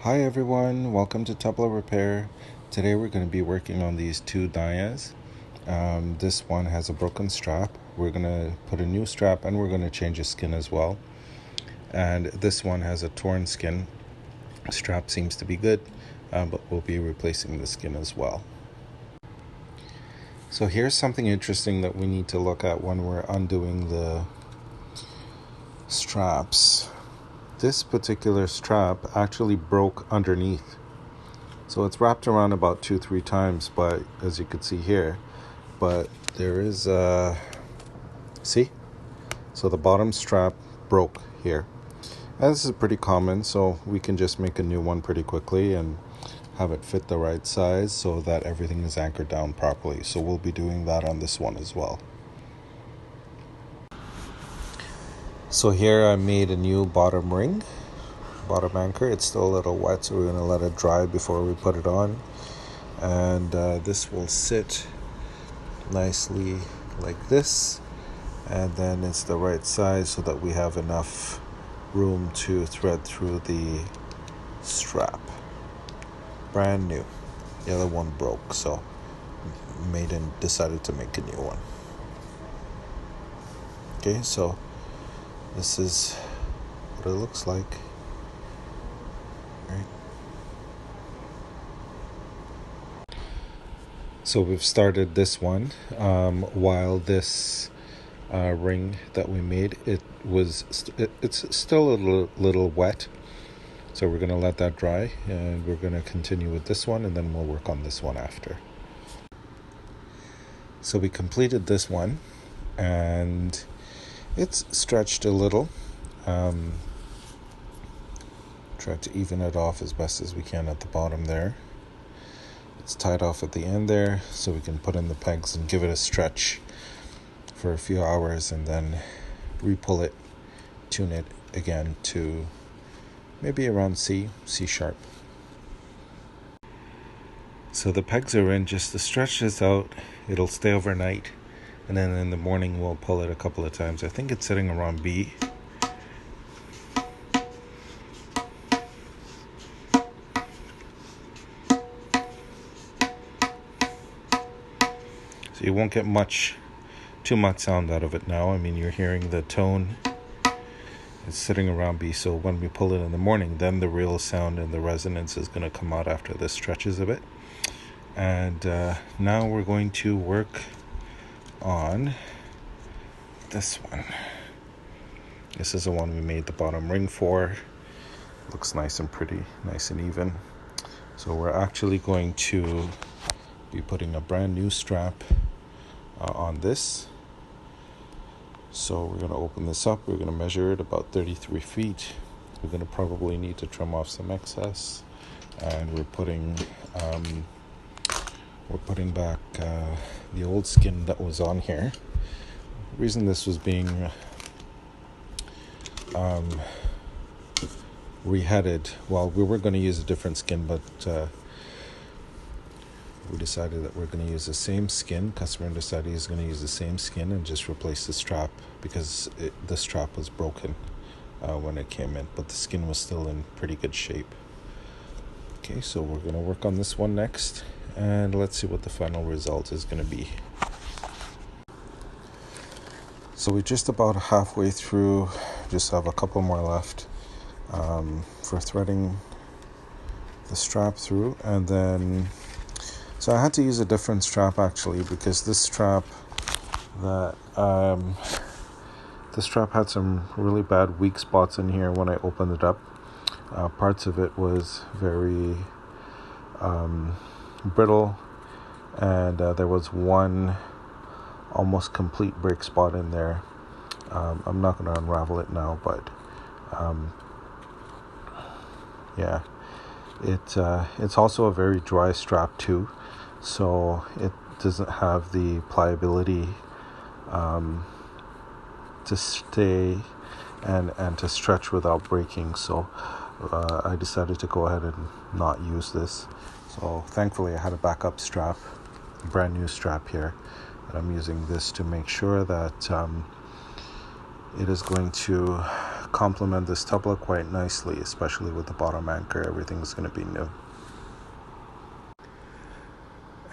Hi everyone, welcome to Tabla Repair. Today we're going to be working on these two Dayas. This one has a broken strap. We're going to put a new strap and we're going to change the skin as well. And this one has a torn skin. Strap seems to be good, but we'll be replacing the skin as well. So here's something interesting that we need to look at when we're undoing the straps. This particular strap actually broke underneath. So it's wrapped around about 2-3 times, but as you can see here, but there is see? So the bottom strap broke here. And this is pretty common, so we can just make a new one pretty quickly and have it fit the right size so that everything is anchored down properly. So we'll be doing that on this one as well. So here I made a new bottom ring, bottom anchor. It's still a little wet, so we're going to let it dry before we put it on. And this will sit nicely like this, and then it's the right size so that we have enough room to thread through the strap. Brand new. The other one broke, so decided to make a new one. Okay, so this is what it looks like. Right. So we've started this one while this ring that we made, it's still a little wet. So we're going to let that dry and we're going to continue with this one and then we'll work on this one after. So we completed this one and it's stretched a little. Tried to even it off as best as we can at the bottom there. It's tied off at the end there so we can put in the pegs and give it a stretch for a few hours and then re-pull it, tune it again to maybe around C sharp. So the pegs are in. Just to stretch this out, it'll stay overnight, and then in the morning we'll pull it a couple of times. I think it's sitting around B. So you won't get too much sound out of it now. I mean, you're hearing the tone. It's sitting around B, so when we pull it in the morning, then the real sound and the resonance is going to come out after this stretches a bit. And now we're going to work on this one. This is the one we made the bottom ring for. Looks nice and pretty, nice and even. So we're actually going to be putting a brand new strap on this. So we're going to open this up. We're going to measure it about 33 feet. We're going to probably need to trim off some excess, and we're putting back the old skin that was on here. The reason this was being reheaded, well, we were going to use a different skin, but we decided that we're going to use the same skin. Customer decided he's going to use the same skin and just replace the strap because the strap was broken when it came in, but the skin was still in pretty good shape. Okay, so we're going to work on this one next, and let's see what the final result is going to be. So we're just about halfway through, just have a couple more left for threading the strap through, and then so I had to use a different strap actually because this strap had some really bad weak spots in here when I opened it up. Parts of it was very brittle, and there was one almost complete break spot in there. I'm not going to unravel it now, but yeah, it's also a very dry strap too. So it doesn't have the pliability to stay and to stretch without breaking. So I decided to go ahead and not use this. So thankfully I had a backup strap, a brand new strap here, and I'm using this to make sure that it is going to complement this tabla quite nicely, especially with the bottom anchor. Everything's going to be new.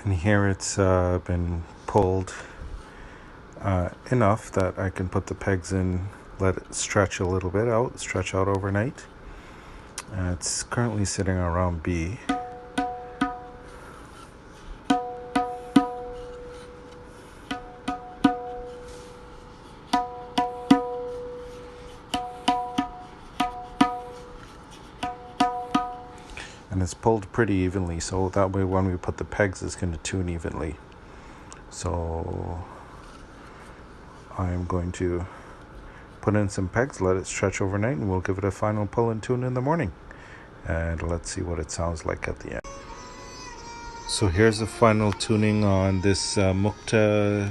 And here it's been pulled enough that I can put the pegs in, let it stretch a little bit out, stretch out overnight. It's currently sitting around B. And it's pulled pretty evenly, so that way when we put the pegs, it's going to tune evenly. So I'm going to put in some pegs, let it stretch overnight, and we'll give it a final pull and tune in the morning. And let's see what it sounds like at the end. So here's the final tuning on this Mukta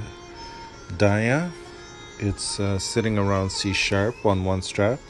Dayan. It's sitting around C sharp on one strap.